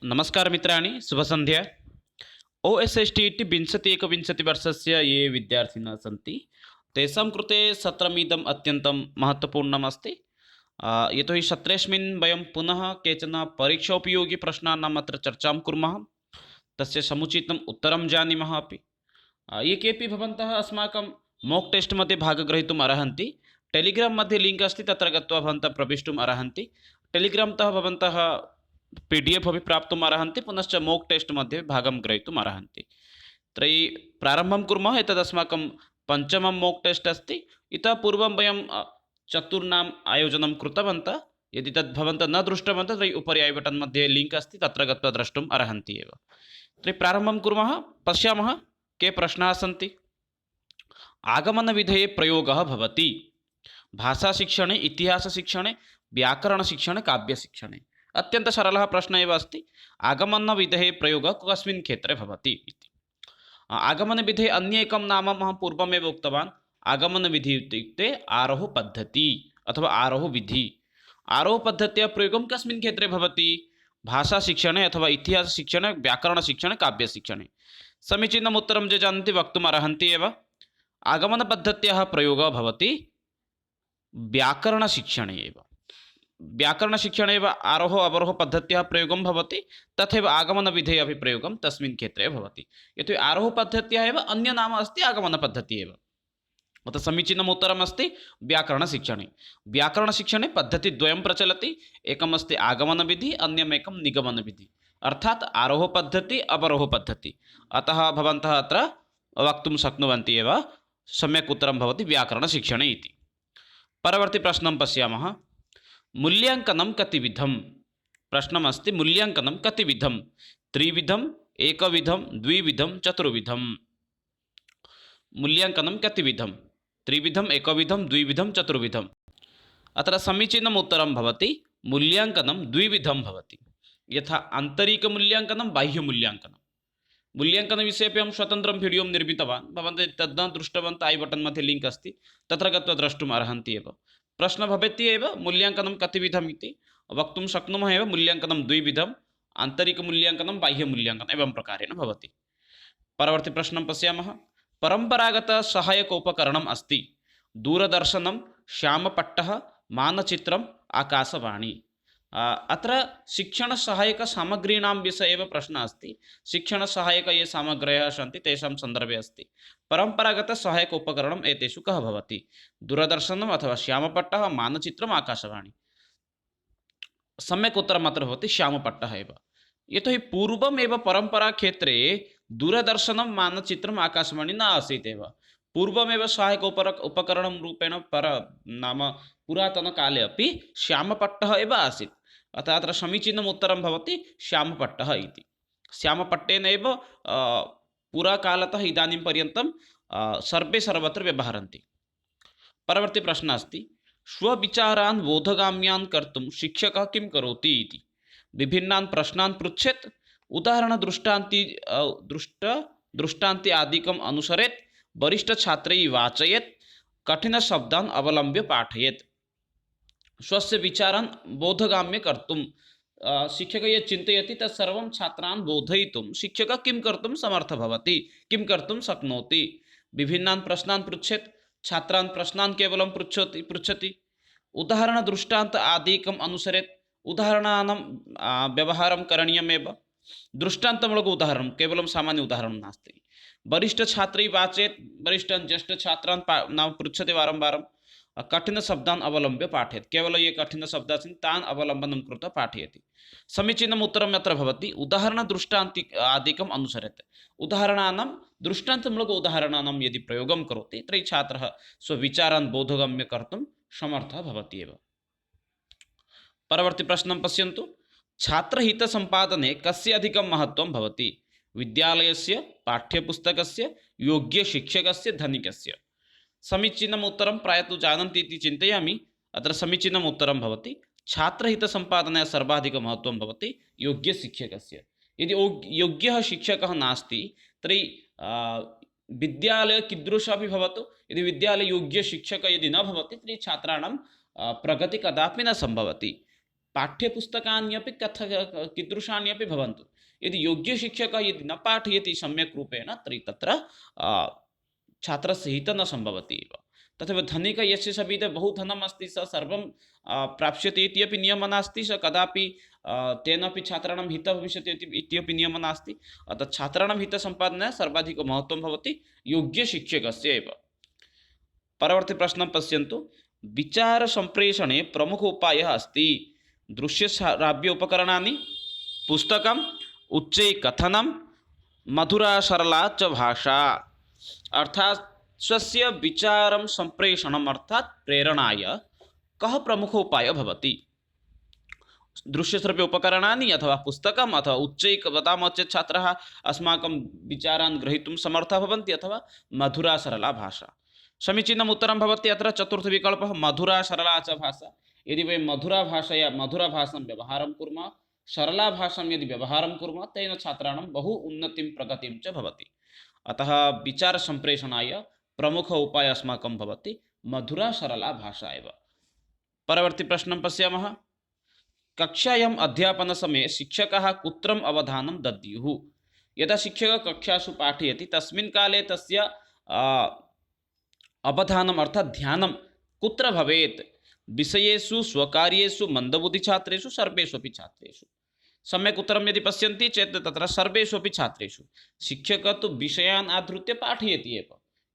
नमस्कार मित्राणि शुभसन्ध्या। OSST इति विंशति एकविंशतिवर्षस्य ये विद्यार्थिनः सन्ति तेषां कृते सत्रमिदम् अत्यन्तं महत्त्वपूर्णम् अस्ति। यतोहि सत्रेऽस्मिन् वयं पुनः केचन परीक्षोपयोगिप्रश्नानाम् अत्र चर्चां कुर्मः, तस्य समुचितम् उत्तरं जानीमः अपि। ये केऽपि भवन्तः अस्माकं मोक् टेस्ट् मध्ये भागग्रहीतुम् अर्हन्ति, टेलिग्राम् मध्ये लिङ्क् अस्ति, तत्र गत्वा भवन्तः प्रवेष्टुम् अर्हन्ति। टेलिग्राम् तः भवन्तः PDF अपि प्राप्तुम् अर्हन्ति, पुनश्च मोक् टेस्ट् मध्ये भागं ग्रहीतुम् अर्हन्ति। तर्हि प्रारम्भं कुर्मः। एतद् अस्माकं पञ्चमं मोक् टेस्ट् अस्ति। इतः पूर्वं वयं चतुर्णाम् आयोजनं कृतवन्तः। यदि तद् भवन्तः न दृष्टवन्तः तर्हि उपरि ऐ बटन् मध्ये लिङ्क् अस्ति, तत्र गत्वा द्रष्टुम् अर्हन्ति एव। तर्हि प्रारम्भं कुर्मः। पश्यामः के प्रश्नाः सन्ति। आगमनविधये प्रयोगः भवति भाषाशिक्षणे, इतिहासशिक्षणे, व्याकरणशिक्षणे, काव्यशिक्षणे। अत्यन्त सरलः प्रश्नः एव अस्ति। आगमनविधेः प्रयोगः कस्मिन् क्षेत्रे भवति इति। आगमनविधेः अन्य एकं नाम अहं पूर्वमेव उक्तवान्। आगमनविधिः इत्युक्ते आरोहपद्धतिः अथवा आरोहविधिः। आरोहपद्धत्याः प्रयोगं कस्मिन् क्षेत्रे भवति? भाषाशिक्षणे अथवा इतिहासशिक्षणे, व्याकरणशिक्षणे, काव्यशिक्षणे। समीचीनम् उत्तरं ये जानन्ति वक्तुम् अर्हन्ति एव। आगमनपद्धत्याः प्रयोगः भवति व्याकरणशिक्षणे एव। व्याकरणशिक्षणे एव आरोह अवरोह पद्धत्याः प्रयोगं भवति, तथैव आगमनविधेः अपि प्रयोगं तस्मिन् क्षेत्रे भवति। यतोहि आरोहपद्धत्याः एव अन्य नाम अस्ति आगमनपद्धतिः एव। अतः समीचीनम् उत्तरमस्ति व्याकरणशिक्षणे। व्याकरणशिक्षणे पद्धतिद्वयं प्रचलति। एकमस्ति आगमनविधिः, अन्यमेकं निगमनविधिः, अर्थात् आरोहपद्धतिः, अवरोहपद्धतिः। अतः भवन्तः अत्र वक्तुं शक्नुवन्ति एव सम्यक् उत्तरं भवति व्याकरणशिक्षणे इति। परवर्ती प्रश्नं पश्यामः। मूल्यांकनं कतिविधम्? प्रश्नमस्ति मूल्यांकनं कतिविधं? त्रिविधम्, एकविधं, द्विविधं, चतुर्विधम्। मूल्यांकनं कतिविधं? त्रिविधम्, एकविधं, द्विविधं, चतुर्विधम्। अत्र समीचीनम् उत्तरं भवति मूल्यांकनं द्विविधं भवति। यथा आन्तरिकमूल्यांकनं, बाह्यमूल्यांकनं। मूल्यांकनविषये अपि अहं स्वतन्त्रं वीडियो निर्मितवान्। भवन्तः तद् न दृष्टवन्तः, ऐ बटन् मध्ये लिङ्क् अस्ति, तत्र गत्वा द्रष्टुम् अर्हन्ति एव। प्रश्नः भवति एव मूल्यांकनं कतिविधम् इति। वक्तुं शक्नुमः एव मूल्यांकनं द्विविधम्, आन्तरिकमूल्यांकनं, बाह्यमूल्यांकनम् एवं प्रकारेण भवति। परवर्ती प्रश्नं पश्यामः। परम्परागतसहायकोपकरणम् अस्ति दूरदर्शनं, श्यामपट्टः, मानचित्रम्, आकाशवाणी। अत्र शिक्षणसहायकसामग्रीणां विषये एव प्रश्नः अस्ति। शिक्षणसहायक ये सामग्र्यः सन्ति तेषां सन्दर्भे अस्ति। परम्परागतसहायक उपकरणम् एतेषु कः भवति? दूरदर्शनम् अथवा श्यामपट्टः, मानचित्रम्, आकाशवाणी। सम्यक् उत्तरम् अत्र भवति श्यामपट्टः एव। यतोहि पूर्वमेव परम्पराक्षेत्रे दूरदर्शनं, मानचित्रम्, आकाशवाणी न आसीत् एव। पूर्वमेव सहायक उपकरणं रूपेण नाम पुरातनकाले अपि श्यामपट्टः एव आसीत्। अतः अत्र समीचीनम् उत्तरं भवति श्यामपट्टः इति। श्यामपट्टेन एव पुराकालतः इदानीं पर्यन्तं सर्वे सर्वत्र व्यवहरन्ति। परवर्ती प्रश्नः अस्ति। स्वविचारान् बोधगाम्यान् कर्तुं शिक्षकः किं करोति इति। विभिन्नान् प्रश्नान् पृच्छेत्, दृष्टान्ति आदिकम् अनुसरेत्, वरिष्ठछात्रैः वाचयेत्, कठिनशब्दान् अवलम्ब्य पाठयेत्। स्वस्य विचारान् बोधगाम्य कर्तुं शिक्षकः यत् चिन्तयति तत्सर्वं छात्रान् बोधयितुं शिक्षकः किं कर्तुं समर्थः भवति, किं कर्तुं शक्नोति? विभिन्नान् प्रश्नान् पृच्छेत्। छात्रान् प्रश्नान् केवलं पृच्छति। उदाहरणदृष्टान्त आदिकम् अनुसरेत्। उदाहरणानां व्यवहारं करणीयमेव। दृष्टान्तमूलक उदाहरणं, केवलं सामान्य उदाहरणं नास्ति। वरिष्ठछात्रैः वाचयेत्। वरिष्ठान् ज्येष्ठछात्रान् नाम पृच्छति वारं वारं। कठिनशब्दान् अवलम्ब्य पाठयेत्। केवलं ये कठिनशब्दाः सन्ति तान् अवलम्बनं कृत्वा पाठयति। समीचीनम् उत्तरम् अत्र भवति उदाहरणदृष्टान्ति आदिकम् अनुसरेत्। उदाहरणानां, दृष्टान्तमूलक उदाहरणानां यदि प्रयोगं करोति तर्हि छात्रः स्वविचारान् बोधगम्य कर्तुं समर्थः भवति एव। परवर्ती प्रश्नं पश्यन्तु। छात्रहितसम्पादने कस्य अधिकं महत्त्वं भवति? विद्यालयस्य, पाठ्यपुस्तकस्य, योग्यशिक्षकस्य, धनिकस्य? समीचीनम् उत्तरं प्रायः जानन्ति इति चिन्तयामि। अत्र समीचीनम् उत्तरं भवति छात्रहितसम्पादने सर्वाधिकं महत्त्वं भवति योग्यशिक्षकस्य। यदि योग्यः शिक्षकः नास्ति तर्हि विद्यालयः कीदृशः अपि भवतु, यदि विद्यालये योग्यशिक्षकः यदि न भवति तर्हि छात्राणां प्रगतिः कदापि न सम्भवति। पाठ्यपुस्तकान्यपि कीदृशान्यपि भवन्तु, यदि योग्यशिक्षकः यदि न पाठयति सम्यक् रूपेण तर्हि तत्र छात्रस्य हितं न सम्भवति एव। तथैव धनिकः यस्य सविधे बहु धनम् अस्ति सः सर्वं प्राप्स्यति इति अपि नियमः नास्ति, सः कदापि तेनापि छात्राणां हितः भविष्यति इत्यपि नियमः नास्ति। अतः छात्राणां हितसम्पादने सर्वाधिकं महत्त्वं भवति योग्यशिक्षकस्य एव। परवर्ती प्रश्नं पश्यन्तु। विचारसम्प्रेषणे प्रमुख उपायः अस्ति दृश्यश्राव्य उपकरणानि, पुस्तकम्, उच्चैकथनं, मधुरा सरला च भाषा। अर्थात् स्वस्य विचारं सम्प्रेषणम् अर्थात् प्रेरणाय कः प्रमुख उपायः भवति? दृश्यश्रव्य उपकरणानि अथवा पुस्तकम् अथवा उच्चैक वदामः चेत् छात्राः अस्माकं विचारान् ग्रहीतुं समर्थाः भवन्ति, अथवा मधुरा सरला भाषा। समीचीनम् उत्तरं भवति अत्र चतुर्थविकल्पः मधुरा सरला च भाषा। यदि वयं मधुराभाषां व्यवहारं कुर्मः, सरला भाषां यदि व्यवहारं कुर्मः, तेन छात्राणां बहु उन्नतिं प्रगतिं च भवति। अतः विचारसम्प्रेषणाय प्रमुख उपायः अस्माकं भवति मधुरा सरला भाषा एव। परवर्ती प्रश्नं पश्यामः। कक्षायाम् अध्यापनसमये शिक्षकः कुत्रम् अवधानं दद्युः? यदा शिक्षकः कक्षासु पाठयति तस्मिन् काले तस्य अवधानम् अर्थात् ध्यानं कुत्र भवेत्? विषयेषु, स्वकार्येषु, मन्दबुद्धिछात्रेषु, सर्वेषु अपि छात्रेषु। सम्यक् उत्तरं यदि पश्यन्ति चेत् तत्र सर्वेषु अपि छात्रेषु। शिक्षकः तु विषयान् आधृत्य पाठयति एव,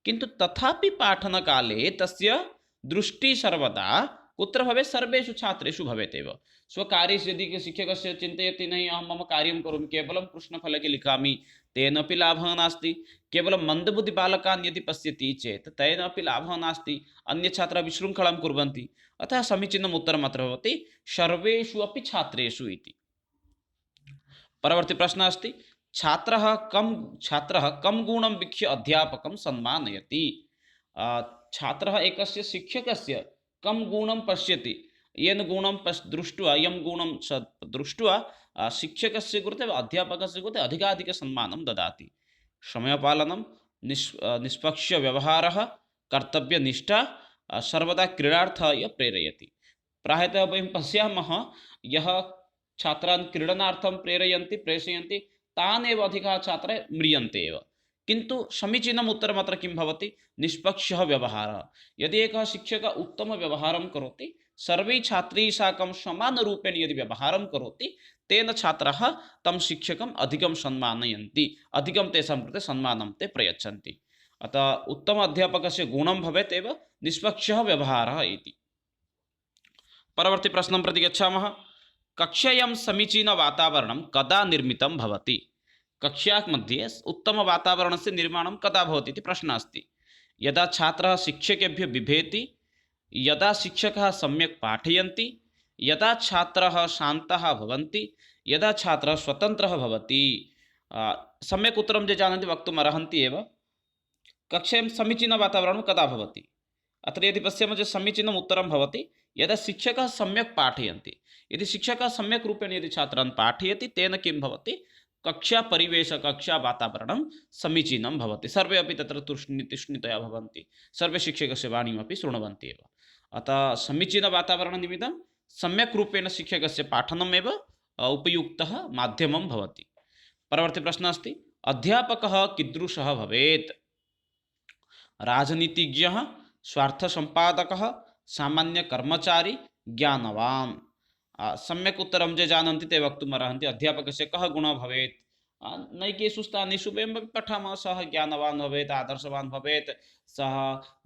किन्तु तथापि पाठनकाले तस्य दृष्टिः सर्वदा कुत्र भवेत्? सर्वेषु छात्रेषु भवेत् एव। स्वकार्येषु यदि शिक्षकस्य चिन्तयति नहि अहं मम कार्यं करोमि, केवलं कृष्णफलके लिखामि, तेनापि लाभः नास्ति। केवलं मन्दबुद्धिबालकान् यदि पश्यति चेत् तेनापि लाभः नास्ति, अन्यछात्राः विशृङ्खलां कुर्वन्ति। अतः समीचीनम् उत्तरम् अत्र भवति सर्वेषु अपि छात्रेषु इति। परवर्ती प्रश्नः अस्ति। छात्रः कं गुणं वीक्ष्य अध्यापकं सम्मानयति? छात्रः एकस्य शिक्षकस्य कं गुणं पश्यति, येन गुणं दृष्ट्वा, यं गुणं दृष्ट्वा शिक्षकस्य कृते अध्यापकस्य कृते अधिकाधिकसम्मानं ददाति। समयपालनं, निष्पक्षव्यवहारः, कर्तव्यनिष्ठा, सर्वदा क्रीडार्थाय प्रेरयति। प्रायतः वयं पश्यामः यः छात्रान् क्रीडनार्थं प्रेषयन्ति तान् एव अधिकाः छात्राः म्रियन्ते एव। किन्तु समीचीनम् उत्तरम् अत्र किं भवति? निष्पक्षः व्यवहारः। यदि एकः शिक्षकः उत्तमव्यवहारं करोति, सर्वैः छात्रैः साकं समानरूपेण यदि व्यवहारं करोति, तेन छात्राः तं शिक्षकम् अधिकं सम्मानयन्ति, अधिकं तेषां कृते सम्मानं ते प्रयच्छन्ति। अतः उत्तम अध्यापकस्य गुणं भवेत् एव निष्पक्षः व्यवहारः इति। परवर्ती प्रश्नं प्रति गच्छामः। कक्षायां समीचीनवातावरणं कदा निर्मितं भवति? कक्षा मध्ये उत्तमवातावरणस्य निर्माणं कदा भवति इति प्रश्नः अस्ति। यदा छात्रः शिक्षकेभ्यः बिभेति, यदा शिक्षकः सम्यक् पाठयन्ति, यदा छात्राः शान्तः भवन्ति, यदा छात्रः स्वतन्त्रः भवति। सम्यक् उत्तरं ये जानन्ति वक्तुम् अर्हन्ति एव। कक्षायां समीचीनवातावरणं कदा भवति? अत्र यदि पश्यामः चेत् समीचीनम् उत्तरं भवति यदा शिक्षकः सम्यक् पाठयन्ति। यदि शिक्षकः सम्यक् रूपेण यदि छात्रान् पाठयति, तेन किं भवति? कक्षा परिवेश, कक्षा वातावरणं समीचीनं भवति। सर्वे अपि तत्र तुष्णितया भवन्ति, सर्वे शिक्षकस्य वाणीमपि शृण्वन्ति एव। अतः समीचीनवातावरणनिमित्तं सम्यक् रूपेण शिक्षकस्य पाठनमेव उपयुक्तः माध्यमं भवति। परवर्ती प्रश्नः अस्ति। अध्यापकः कीदृशः भवेत्? राजनीतिज्ञः, स्वार्थसम्पादकः, सामान्यकर्मचारी, ज्ञानवान्। सम्यक् उत्तरं ये जानन्ति ते वक्तुम् अर्हन्ति। अध्यापकस्य कः गुणः भवेत्? नैकेषु स्थानेषु वयं पठामः, सः ज्ञानवान् भवेत्, आदर्शवान् भवेत्, सः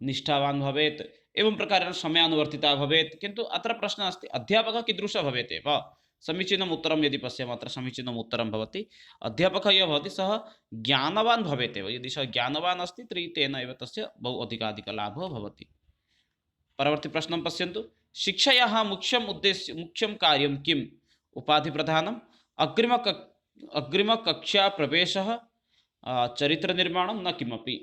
निष्ठावान् भवेत्, एवं प्रकारेण समयानुवर्तितः भवेत्। किन्तु अत्र प्रश्नः अस्ति अध्यापकः कीदृशः भवेत् एव। समीचीनम् उत्तरं यदि पश्यामः अत्र समीचीनम् उत्तरं भवति अध्यापकः यः भवति सः ज्ञानवान् भवेत् एव। यदि सः ज्ञानवान् अस्ति तर्हि तेन एव तस्य बहु अधिकाधिकलाभः भवति। परवर्ती प्रश्नं पश्यन्तु। शिक्षायाः मुख्यं कार्यं किम्? उपाधिप्रदानम्, अग्रिमकक्षाप्रवेशः, चरित्रनिर्माणं, न किमपि।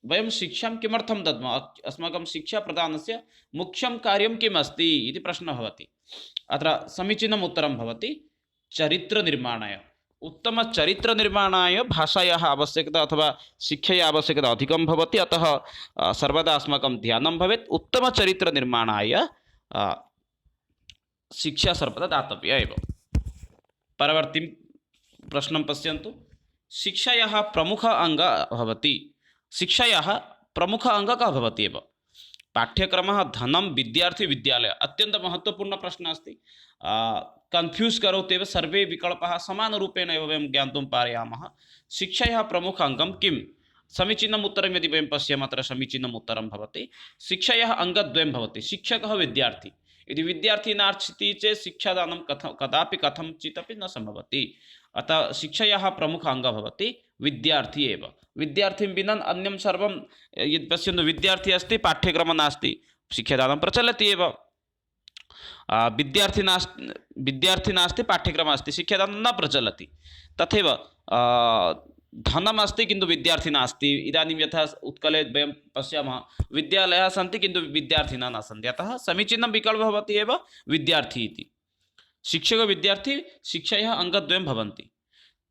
वयं शिक्षां किमर्थं दद्मः? अस्माकं शिक्षाप्रदानस्य मुख्यं कार्यं किम् अस्ति इति प्रश्नः भवति। अत्र समीचीनम् उत्तरं भवति चरित्रनिर्माणाय। उत्तमचरित्रनिर्माणाय भाषायाः आवश्यकता अथवा शिक्षायाः आवश्यकता अधिकं भवति। अतः सर्वदा अस्माकं ध्यानं भवेत् उत्तमचरित्रनिर्माणाय शिक्षा सर्वदा दातव्या एव। परवर्ती प्रश्नं पश्यन्तु। शिक्षायाः प्रमुख अङ्गः भवति। शिक्षायाः प्रमुख अङ्गः कः भवति एव? पाठ्यक्रमः, धनं, विद्यार्थी, विद्यालयः। अत्यन्तं महत्त्वपूर्णः प्रश्नः अस्ति। कन्फ्यूस् करोति एव। सर्वे विकल्पाः समानरूपेण एव वयं ज्ञातुं पारयामः। शिक्षायाः प्रमुख अङ्गं किं? समीचीनम् उत्तरं यदि वयं पश्यामः अत्र समीचीनम् उत्तरं भवति। शिक्षायाः अङ्गद्वयं भवति। शिक्षकः, विद्यार्थी। यदि विद्यार्थी नास्ति चेत् शिक्षादानं कदापि कथञ्चित् अपि न सम्भवति। अतः शिक्षायाः प्रमुख अङ्गः भवति विद्यार्थी एव। विद्यार्थिं विना अन्यं सर्वं यदि पश्यन्तु, विद्यार्थी अस्ति, पाठ्यक्रमः नास्ति, शिक्षादानं प्रचलति एव। विद्यार्थी नास्ति, पाठ्यक्रमः अस्ति, शिक्षादानं न प्रचलति। तथैव धनमस्ति किन्तु विद्यार्थी नास्ति। इदानीं यथा उत्कले वयं पश्यामः, विद्यालयाः सन्ति किन्तु विद्यार्थिनः न सन्ति। अतः समीचीनं विकल्पः भवति एव विद्यार्थी इति। शिक्षकः, विद्यार्थी शिक्षायाः अङ्गद्वयं भवन्ति।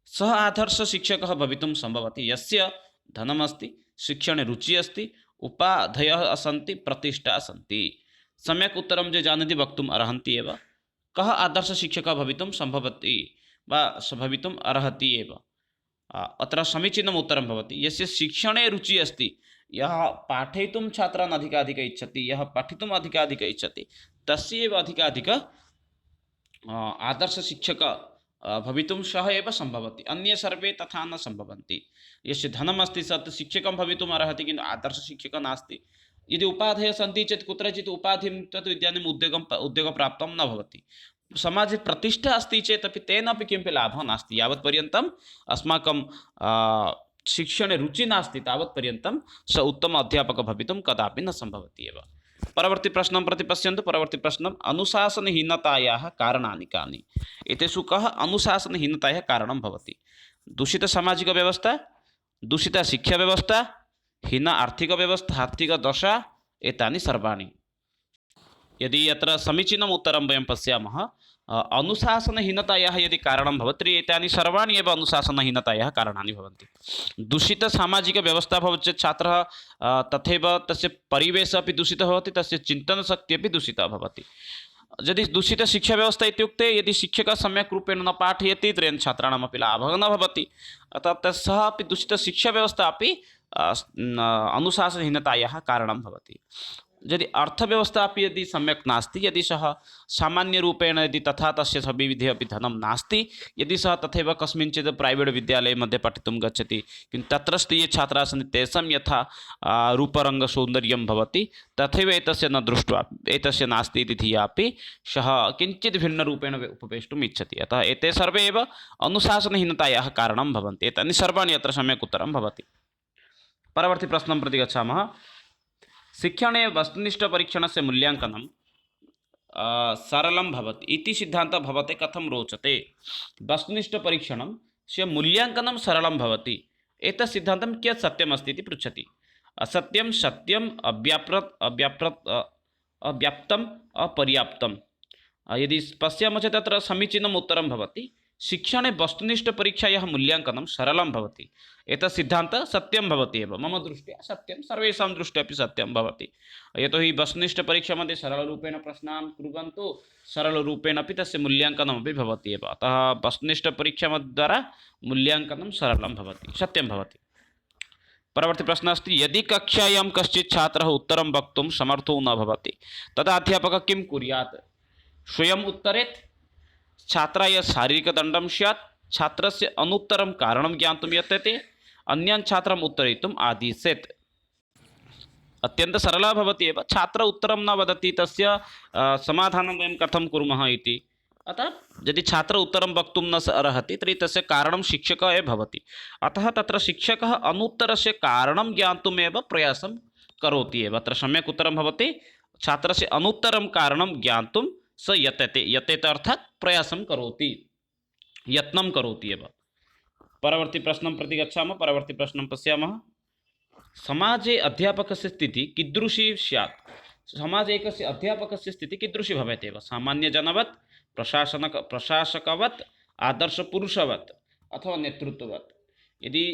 सः आदर्शशिक्षकः भवितुं सम्भवति यस्य धनमस्ति, शिक्षणे रुचिः अस्ति, उपाधयः सन्ति, प्रतिष्ठा सन्ति। सम्यक् उत्तरं ये जानन्ति वक्तुम् अर्हन्ति एव। कः आदर्शशिक्षकः भवितुं सम्भवति वा भवितुम् अर्हति एव? अत्र समीचीनम् उत्तरं भवति यस्य शिक्षणे रुचिः अस्ति, यः पाठयितुं छात्रान् अधिकाधिकम् इच्छति, यः पठितुम् अधिकाधिकम् इच्छति, तस्य एव अधिकाधिकः आदर्शशिक्षकः भवितुं सः एव सम्भवति। अन्ये सर्वे तथा न सम्भवन्ति। यस्य धनमस्ति सः शिक्षकं भवितुम् अर्हति किन्तु आदर्शशिक्षकः नास्ति। यदि उपाधयः सन्ति चेत् कुत्रचित् उपाधिं तत् इदानीम् उद्योगप्राप्तं न भवति। समाजे प्रतिष्ठा अस्ति चेत् अपि तेनापि किमपि लाभः नास्ति। यावत्पर्यन्तम् अस्माकं शिक्षणे रुचिः नास्ति तावत्पर्यन्तं सः उत्तम अध्यापकः भवितुं कदापि न सम्भवति एव। परवर्ती प्रश्नं प्रति पश्यन्तु। परवर्ती प्रश्नम्, अनुशासनहीनतायाः कारणानि कानि? एतेषु कः अनुशासनहीनतायाः कारणं भवति? दूषितसामाजिकव्यवस्था, दूषितशिक्षाव्यवस्था, हीन आर्थिकव्यवस्था, आर्थिकदशा, एतानि सर्वाणि। यदि अत्र समीचीनम् उत्तरं वयं पश्यामः, अनुशासनहीनतायाः यदि कारणं भवति तर्हि एतानि सर्वाणि एव अनुशासनहीनतायाः कारणानि भवन्ति। दूषितसामाजिकव्यवस्था भवति चेत् छात्रः तथैव तस्य परिवेशः अपि दूषितः भवति, तस्य चिन्तनशक्तिः अपि दूषिता भवति। यदि दूषितशिक्षाव्यवस्था इत्युक्ते यदि शिक्षकः सम्यक् रूपेण न पाठयति तर्हि छात्राणामपि लाभः न भवति। अतः सः अपि दूषितशिक्षाव्यवस्था अपि अनुशासनहीनतायाः कारणं भवति। यदि अर्थव्यवस्था अपि यदि सम्यक् नास्ति, यदि सः सामान्यरूपेण यदि तथा तस्य सविधे अपि धनं नास्ति, यदि सः तथैव कस्मिंश्चित् प्रैवेट् विद्यालये मध्ये पठितुं गच्छति किन्तु तत्रस्थ ये छात्राः सन्ति तेषां यथा रूपरङ्गसौन्दर्यं भवति तथैव एतस्य न दृष्ट्वा एतस्य नास्ति इति धिया अपि सः किञ्चित् भिन्नरूपेण उपवेष्टुम् इच्छति। अतः एते सर्वे एव अनुशासनहीनतायाः कारणं भवन्ति। एतानि सर्वाणि अत्र सम्यक् उत्तरं भवति। परवर्ती प्रश्नं प्रति गच्छामः। शिक्षणे वस्तुनिष्ठपरीक्षणस्य मूल्याङ्कनं सरलं भवति इति सिद्धान्तः भवते कथं रोचते? वस्तुनिष्ठपरीक्षणस्य मूल्याङ्कनं सरलं भवति, एतत् सिद्धान्तं कियत् सत्यमस्ति इति पृच्छति। असत्यं, सत्यम्, अव्याप्तम्, अपर्याप्तं। यदि पश्यामः चेत् तत्र समीचीनम् उत्तरं भवति। शिक्षणे वस्तुनिष्ठपरीक्षायाः मूल्याङ्कनं सरलं भवति, एतत् सिद्धान्तः सत्यं भवति एव। मम दृष्ट्या सत्यं, सर्वेषां दृष्ट्या अपि सत्यं भवति। यतोहि वस्तुनिष्ठपरीक्षामध्ये सरलरूपेण प्रश्नान् कुर्वन्तु, सरलरूपेण अपि तस्य मूल्याङ्कनमपि भवति एव। अतः वस्तुनिष्ठपरीक्षाद्वारा मूल्याङ्कनं सरलं भवति, सत्यं भवति। परवर्ती प्रश्नः अस्ति, यदि कक्षायां कश्चित् छात्रः उत्तरं वक्तुं समर्थो न भवति तदा अध्यापकः किं कुर्यात्? स्वयम् उत्तरेत्, छात्राय शारीरिकदण्डं स्यात्, छात्रस्य अनुत्तरं कारणं ज्ञातुं यतते, अन्यान् छात्रम् उत्तरयितुम् आदिशेत्। अत्यन्तं सरलः भवति एव। छात्र उत्तरं न वदति, तस्य समाधानं वयं कथं कुर्मः इति। अतः यदि छात्र उत्तरं वक्तुं न अर्हति तर्हि तस्य कारणं शिक्षकः एव भवति। अतः तत्र शिक्षकः अनुत्तरस्य कारणं ज्ञातुमेव प्रयासं करोति एव। अत्र सम्यक् उत्तरं भवति, छात्रस्य अनुत्तरं कारणं ज्ञातुं स यतते। यतेत अर्थात् प्रयासं करोति, यत्नं करोति एव। परवर्ती प्रश्नं प्रति गच्छामः। परवर्ती प्रश्नं पश्यामः। समाजे अध्यापकस्य स्थितिः कीदृशी स्यात्? समाजे एकस्य अध्यापकस्य स्थितिः कीदृशी भवेत् एव? सामान्यजनवत्, प्रशासकवत्, आदर्शपुरुषवत् अथवा नेतृत्ववत्। यदि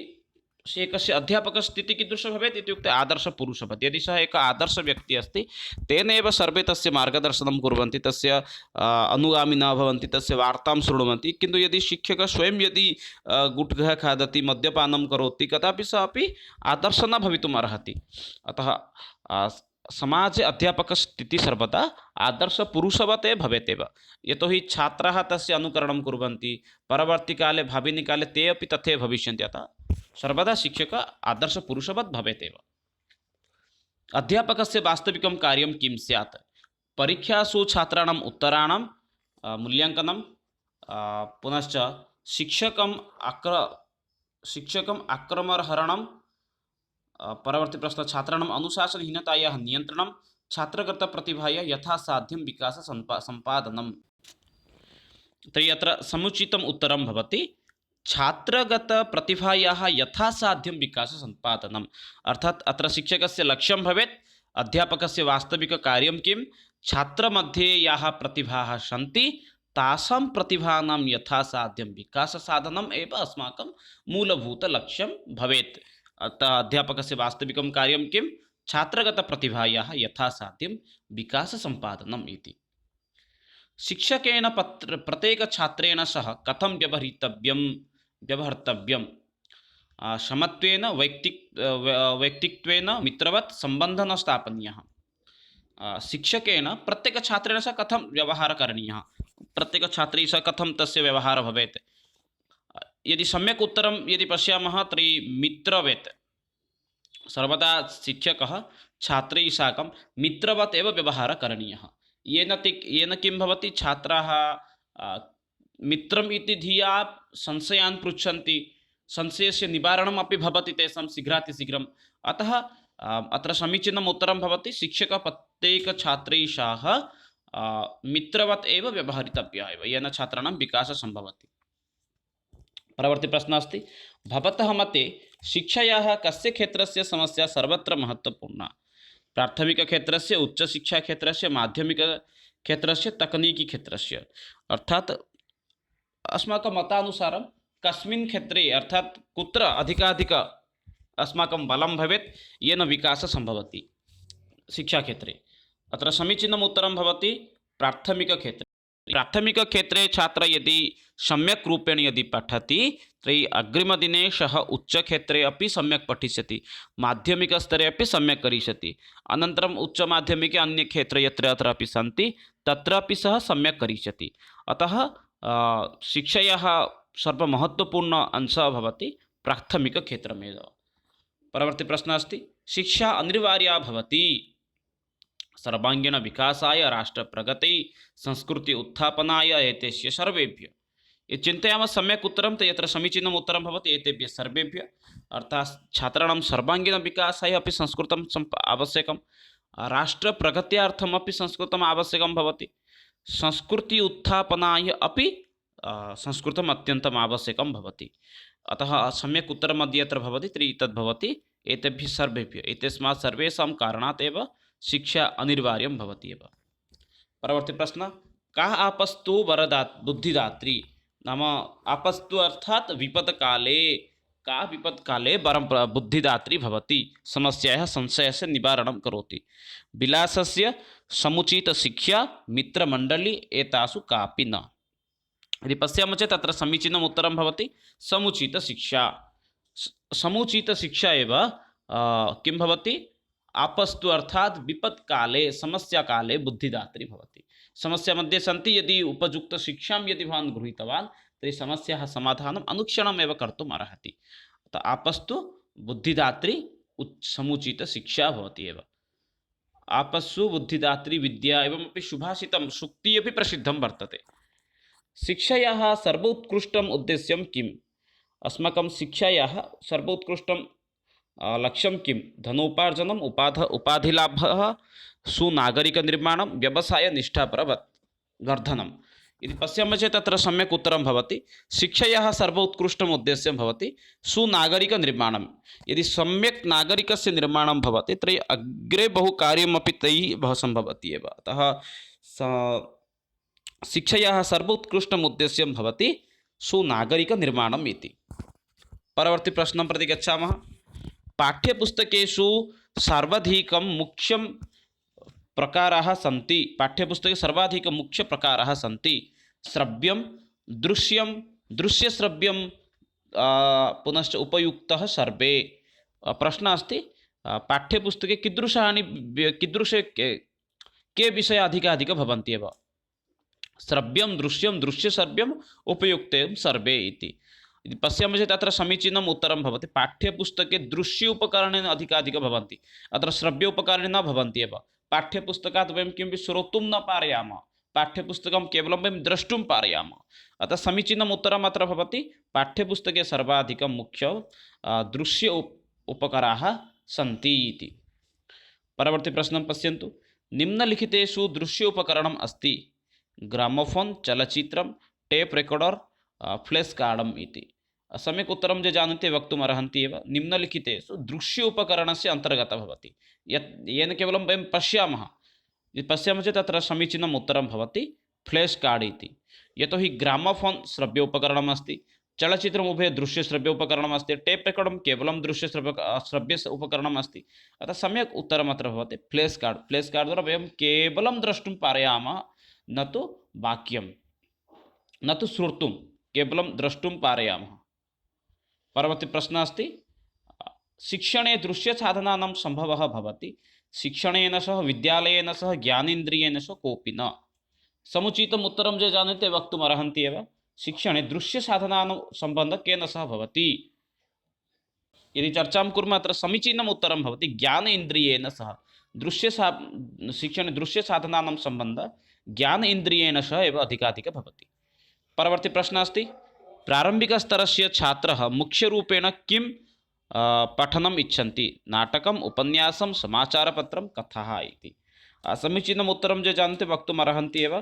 एकस्य अध्यापकस्थितिः कीदृशः भवेत् इत्युक्ते आदर्शपुरुषः भवेत्। यदि सः एकः आदर्शव्यक्तिः अस्ति, तेन एव सर्वे तस्य मार्गदर्शनं कुर्वन्ति, तस्य अनुगामिनः भवन्ति, तस्य वार्तां शृण्वन्ति। किन्तु यदि शिक्षकः स्वयं यदि गुट्खा खादति, मद्यपानं करोति, कदापि सः अपि आदर्शः न भवितुम् अर्हति। अतः समाजे अध्यापकस्थितिः सर्वदा आदर्शपुरुषवत् एव भवेत् एव। यतोहि छात्राः तस्य अनुकरणं कुर्वन्ति, परवर्तिकाले भाविनिकाले ते अपि तथैव भविष्यन्ति। अतः सर्वदा शिक्षकः आदर्शपुरुषवत् भवेत् एव। अध्यापकस्य वास्तविकं कार्यं किं स्यात्? परीक्षासु छात्राणाम् उत्तराणां मूल्याङ्कनं, पुनश्च शिक्षकम् आक्रमणहरणं, परवर्ती प्रश्न छात्राणाम् अनुशासनहीनतायाः नियन्त्रणं, छात्रकृतप्रतिभायाः यथासाध्यं विकाससम्पादनं। तर्हि अत्र समुचितम् उत्तरं भवति छात्रगतप्रतिभायाः यथासाध्यं विकाससम्पादनम्। अर्थात् अत्र शिक्षकस्य लक्ष्यं भवेत् अध्यापकस्य वास्तविककार्यं किं, छात्रमध्ये याः प्रतिभाः सन्ति तासां प्रतिभानां यथासाध्यं विकाससाधनम् एव अस्माकं मूलभूतलक्ष्यं भवेत्। अतः अध्यापकस्य वास्तविकं कार्यं किं, छात्रगतप्रतिभायाः यथासाध्यं विकाससम्पादनम् इति। शिक्षकेन प्रत्येकछात्रेण सह कथं व्यवहर्तव्यं? समत्वेन, व्यक्तित्वेन, मित्रवत् सम्बन्धः न स्थापनीयः। शिक्षकेन प्रत्येकछात्रेण सह कथं व्यवहारः करणीयः, प्रत्येकछात्रैः सह कथं तस्य व्यवहारः भवेत्? यदि सम्यक् उत्तरं यदि पश्यामः तर्हि मित्रवत्, सर्वदा शिक्षकः छात्रैः साकं मित्रवत् एव व्यवहारः करणीयः। येन किं भवति, छात्राः मित्रम् इति धिया संशयान् पृच्छन्ति, संशयस्य निवारणम् अपि भवति तेषां शीघ्रातिशीघ्रम्। अतः अत्र समीचीनम् उत्तरं भवति शिक्षकः प्रत्येकछात्रैः सह मित्रवत् एव व्यवहरितव्यः एव, येन छात्राणां विकासः सम्भवति। परवर्ती प्रश्नः अस्ति, भवतः मते शिक्षायाः कस्य क्षेत्रस्य समस्या सर्वत्र महत्त्वपूर्णा? प्राथमिकक्षेत्रस्य, उच्चशिक्षाक्षेत्रस्य, माध्यमिकक्षेत्रस्य, तकनीकीक्षेत्रस्य। अर्थात् अस्माकं मतानुसारं कस्मिन् क्षेत्रे अर्थात् कुत्र अधिकाधिक अस्माकं बलं भवेत् येन विकासः सम्भवति शिक्षाक्षेत्रे। अत्र समीचीनम् उत्तरं भवति प्राथमिकक्षेत्रे। प्राथमिकक्षेत्रे छात्रः यदि सम्यक् रूपेण यदि पठति तर्हि अग्रिमदिने सः उच्चक्षेत्रे अपि सम्यक् पठिष्यति, माध्यमिकस्तरे अपि सम्यक् करिष्यति, अनन्तरम् उच्चमाध्यमिके अन्यक्षेत्रे यत्र यत्र अपि सन्ति तत्रापि सः सम्यक् करिष्यति। अतः शिक्षायाः सर्वमहत्त्वपूर्ण अंशः भवति प्राथमिकक्षेत्रमेव। परवर्ती प्रश्नः अस्ति, शिक्षा अनिवार्या भवति सर्वाङ्गीण विकासाय, राष्ट्रप्रगतये, संस्कृति उत्थापनाय, एतेभ्यः सर्वेभ्यः। यदि चिन्तयामः सम्यक् उत्तरं तर्हि यत्र समीचीनम् उत्तरं भवति एतेभ्यः सर्वेभ्यः। अर्थात् छात्राणां सर्वाङ्गीणविकासाय अपि संस्कृतं आवश्यकं, राष्ट्रप्रगत्यार्थमपि संस्कृतम् आवश्यकं भवति, संस्कृति उत्थापनाय अपि संस्कृतम् अत्यन्तम् आवश्यकं भवति। अतः सम्यक् उत्तरं यत्र भवति तर्हि तद्भवति एतेभ्यः सर्वेभ्यः। एतस्मात् सर्वेषां कारणात् एव शिक्षा अनिवार्यं भवति एव। परवर्ती प्रश्न, कः आपस्तु बुद्धिदात्री? नाम आपस्तु अर्थात् विपत्काले, का विपत्काले वरं बुद्धिदात्री भवति, समस्यायाः संशयस्य निवारणं करोति। विलासस्य, समुचितशिक्षा, मित्रमण्डली, एतासु कापि न। यदि पश्यामः चेत् तत्र समीचीनम् उत्तरं भवति समुचितशिक्षा। समुचितशिक्षा एव किं भवति, आपस्तु अर्थात् विपत्काले, समस्याकाले बुद्धिदात्री भवति। समस्या मध्ये सन्ति, यदि उपयुक्तशिक्षां यदि भवान् गृहीतवान् तर्हि समस्याः समाधानम् अनुक्षणम् एव कर्तुम् अर्हति। अतः आपस्तु बुद्धिदात्री समुचितशिक्षा भवति एव। आपस्सु बुद्धिदात्री विद्या एवमपि सुभाषितं, सूक्तिः अपि प्रसिद्धं वर्तते। शिक्षायाः सर्वोत्कृष्टम् उद्देश्यं किम्? अस्माकं शिक्षायाः सर्वोत्कृष्टं लक्ष्यं किं? धनोपार्जनम्, उपाधिलाभः, सुनागरिकनिर्माणं, व्यवसायनिष्ठापरवर्धनम्। यदि पश्यामः चेत् तत्र सम्यक् उत्तरं भवति शिक्षायाः सर्वोत्कृष्टम् उद्देश्यं भवति सुनागरिकनिर्माणं। यदि सम्यक् नागरिकस्य निर्माणं भवति तर्हि अग्रे बहु कार्यमपि तैः सम्भवति एव। अतः शिक्षायाः सर्वोत्कृष्टम् उद्देश्यं भवति सुनागरिकनिर्माणम् इति। परवर्ती प्रश्नं प्रति गच्छामः। पाठ्यपुस्तकेषु सर्वाधिकं मुख्यं प्रकाराः सन्ति। पाठ्यपुस्तके सर्वाधिकं मुख्यप्रकाराः सन्ति श्रव्यं, दृश्यं, दृश्यश्रव्यं, पुनश्च उपयुक्तः सर्वे। प्रश्नः अस्ति पाठ्यपुस्तके कीदृशे के विषयाः अधिकाधिकं भवन्ति एव। श्रव्यं, दृश्यं, दृश्यश्रव्यम्, उपयुक्तं सर्वे इति। पश्यामः चेत् अत्र समीचीनम् उत्तरं भवति। पाठ्यपुस्तके दृश्य उपकरणेन अधिकाधिकं भवन्ति, अत्र श्रव्य उपकरणे न भवन्ति एव। पाठ्यपुस्तकात् वयं किमपि श्रोतुं न पारयामः, पाठ्यपुस्तकं केवलं वयं द्रष्टुं पारयामः। अतः समीचीनम् उत्तरम् अत्र भवति पाठ्यपुस्तके सर्वाधिकं मुख्य दृश्य उपकराः सन्ति इति। परवर्ती प्रश्नं पश्यन्तु। निम्नलिखितेषु दृश्य उपकरणम् अस्ति ग्रामोफोन्, चलचित्रं, टेप रेकॉर्डर, फ्लैश कार्डम् इति। सम्यक् उत्तरं ये जानन्ति वक्तुम् अर्हन्ति एव। निम्नलिखितेषु दृश्य उपकरणस्य अन्तर्गतः भवति येन केवलं वयं पश्यामः चेत् अत्र समीचीनम् उत्तरं भवति फ्लैश कार्ड इति। यतोहि ग्रामोफोन् श्रव्य उपकरणम् अस्ति, चलचित्रम् उभय दृश्यश्रव्य उपकरणम् अस्ति, टेप रेकॉर्डर केवलं श्रव्य उपकरणम् अस्ति। अतः सम्यक् उत्तरम् अत्र भवति फ्लैश कार्ड। फ्लैश कार्ड द्वारा वयं केवलं द्रष्टुं पारयामः, न तु वाक्यं, न तु श्रोतुं, केवलं द्रष्टुं पारयामः। परवर्ती प्रश्नः अस्ति शिक्षणे दृश्यसाधनानां सम्भवः भवति शिक्षणेन सह, विद्यालयेन सह, ज्ञानेन्द्रियेण सह कोऽपि न। समुचितम् उत्तरं ये जानन्ति वक्तुम् अर्हन्ति एव। शिक्षणे दृश्यसाधनानां सम्बन्धः केन सह भवति यदि चर्चां कुर्मः अत्र समीचीनम् उत्तरं भवति ज्ञानेन्द्रियेण सह। शिक्षणे दृश्यसाधनानां सम्बन्धः ज्ञान इन्द्रियेण सह एव अधिकाधिकं भवति। परवर्ती प्रश्नः अस्ति प्रारम्भिकस्तरस्य छात्रः मुख्यरूपेण किं पठनम् इच्छन्ति नाटकम्, उपन्यासं, समाचारपत्रं, कथाः इति। समीचीनम् उत्तरं ये जानन्ति वक्तुम् अर्हन्ति एव।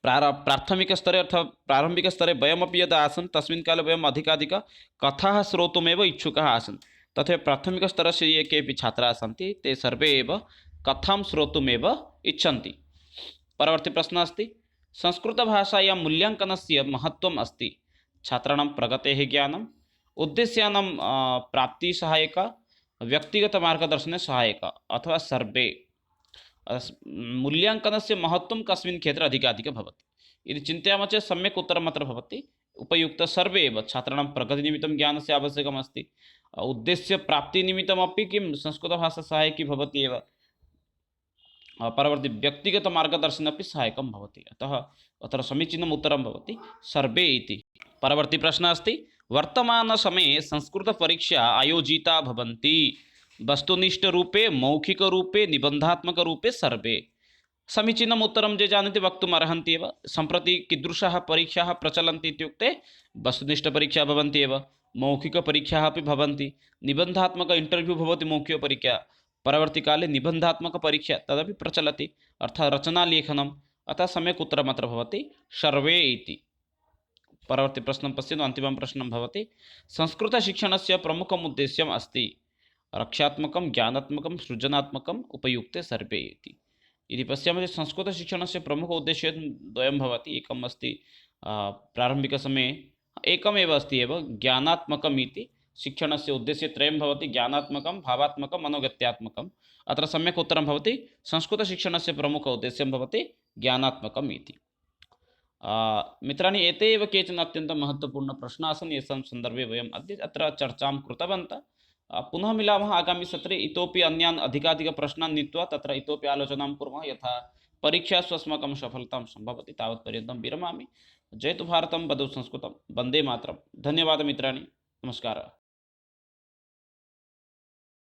प्राथमिकस्तरे अथवा प्रारम्भिकस्तरे वयमपि यदा आसन् तस्मिन् काले वयम् अधिकाधिकं कथाः श्रोतुमेव इच्छुकाः आसन्। तथैव प्राथमिकस्तरस्य ये केऽपि छात्राः सन्ति ते सर्वे एव कथां श्रोतुमेव इच्छन्ति। परवर्ती प्रश्नः अस्ति संस्कृतभाषायां मूल्याङ्कनस्य महत्त्वम् अस्ति छात्राणां प्रगतेः ज्ञानम्, उद्देश्यानां प्राप्तिसहायक, व्यक्तिगतमार्गदर्शने सहायक अथवा सर्वे। मूल्याङ्कनस्य महत्त्वं कस्मिन् क्षेत्रे अधिकाधिकं भवति यदि चिन्तयामः चेत् सम्यक् उत्तरम् अत्र भवति उपयुक्त सर्वे एव। छात्राणां प्रगतिनिमित्तं ज्ञानस्य आवश्यकमस्ति, उद्देश्यप्राप्तिनिमित्तमपि किं संस्कृतभाषा सहायकी भवति एव। परवर्ती व्यक्तिगतमार्गदर्शने अपि सहायकं भवति, अतः अत्र समीचीनम् उत्तरं भवति सर्वे इति। परवर्ती प्रश्नः अस्ति वर्तमानसमये संस्कृतपरीक्षा आयोजिता भवन्ति वस्तुनिष्ठरूपे, मौखिकरूपे, निबन्धात्मकरूपे सर्वे। समीचीनम् उत्तरं ये जानन्ति वक्तुम् अर्हन्ति एव। सम्प्रति कीदृशाः परीक्षाः प्रचलन्ति इत्युक्ते वस्तुनिष्ठपरीक्षाः भवन्ति एव, मौखिकपरीक्षाः अपि भवन्ति, निबन्धात्मक इण्टर्व्यू भवति मौखिकपरीक्षा, परवर्तीकाले निबन्धात्मकपरीक्षा तदपि प्रचलति अर्थात् रचनालेखनम्। अतः सम्यक् उत्तरम् अत्र भवति सर्वे इति। परवर्ती प्रश्नं पश्यन्तु। अन्तिमं प्रश्नं भवति संस्कृतशिक्षणस्य प्रमुखम् उद्देश्यम् अस्ति रक्षात्मकं, ज्ञानात्मकं, सृजनात्मकम्, उपयुक्ते सर्वे इति। यदि पश्यामः चेत् संस्कृतशिक्षणस्य प्रमुख उद्देश्यं द्वयं भवति। एकम् अस्ति प्रारम्भिकसमये एकमेव अस्ति एव ज्ञानात्मकम् इति। शिक्षणस्य उद्देश्यत्रयं भवति ज्ञानात्मकं, भावात्मकं, मनोगत्यात्मकम्। अत्र सम्यक् उत्तरं भवति संस्कृतशिक्षणस्य प्रमुख उद्देश्यं भवति ज्ञानात्मकम् इति। मित्राणि एते एव केचन अत्यन्तं महत्त्वपूर्णप्रश्नाः आसन् येषां सन्दर्भे वयम् अद्य अत्र चर्चां कृतवन्तः। पुनः मिलामः आगामि सत्रे इतोपि अन्यान् अधिकाधिकप्रश्नान् नीत्वा तत्र इतोपि आलोचनां कुर्मः यथा परीक्षासु अस्माकं सफलतां सम्भवति। तावत्पर्यन्तं विरमामि। जयतु भारतं, वदतु संस्कृतं, वन्दे मातरं। धन्यवादः मित्राणि, नमस्कारः।